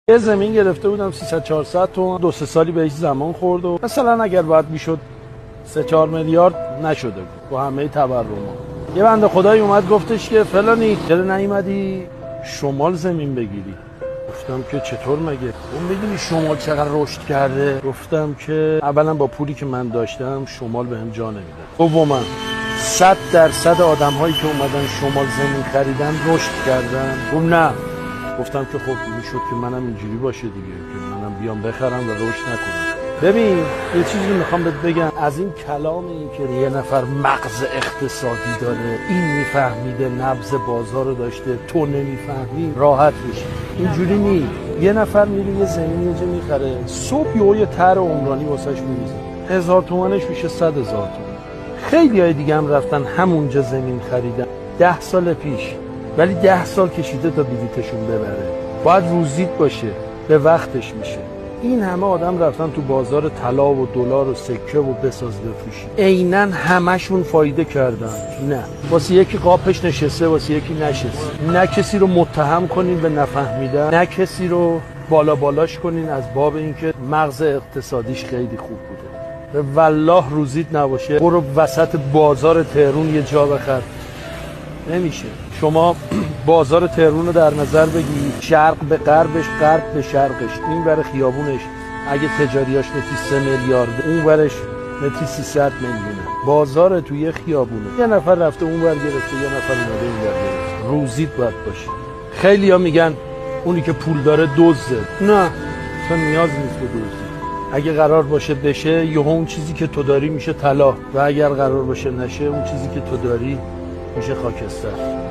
یه زمین گرفته بودم 300-400 تومن، 2-3 سالی بهش زمان خورد و مثلا اگر باید میشد 3-4 میلیارد نشده بود با همه تورم‌ها. یه بنده خدایی اومد گفتش که فلانی چرا نیومدی شمال زمین بگیری؟ گفتم که چطور مگه؟ اون میدونی شمال چقدر رشد کرده؟ گفتم که اولا با پولی که من داشتم شمال بهم جا نمیداد. دوما 100% آدم‌هایی که اومدن شمال زمین خریدن رشد کردن. گفتم نه. گفتم که خب میشد که منم اینجوری باشه دیگه، که منم بیام بخرم و رشد نکنم. ببین یه چیزی میخوام بهت بگم، از این کلام این که یه نفر مغز اقتصادی داره، این میفهمیده نبض بازار رو داشته تو نمیفهمی، راحت میشی. اینجوری نی. یه نفر میره یه زمین یه جا میخره، صبح یه طرح عمرانی واسش میریزه، 1000 تومنش میشه 100,000 تومن. خیلی های دیگه هم رفتن همونجا زمین خریدن 10 سال پیش، ولی 10 سال کشیده تا بلیتشون ببره. باید روزیت باشه، به وقتش میشه. این همه آدم رفتن تو بازار طلا و دلار و سکه و بساز بفروشی، عیناً همشون فایده کردن. نه، واسه یکی قاپش نشسته، واسه یکی نشسته. نه کسی رو متهم کنین به نفهمیدن، نه کسی رو بالاش کنین از باب اینکه مغز اقتصادیش خیلی خوب بوده. والله روزیت نباشه برو وسط بازار تهرون یه جا بخر، نمیشه. شما بازار تهرون رو در نظر بگی، شرق به غربش، غرب به شرقش، این ور خیابونش اگه تجاریاش متری 3 میلیارد، اون ورش متری 300 میلیونه. بازار توی خیابونه، یه نفر رفته اون ور گرفته، یه نفر اومده این ور گرفته. روزیت باید باشه. خیلی‌ها میگن اونی که پول داره دزده. نه، تو نیاز نیست به دزدی. اگه قرار باشه بشه، یه اون چیزی که تو داری میشه طلا، و اگر قرار باشه نشه، اون چیزی که تو داری میشه خاکستر.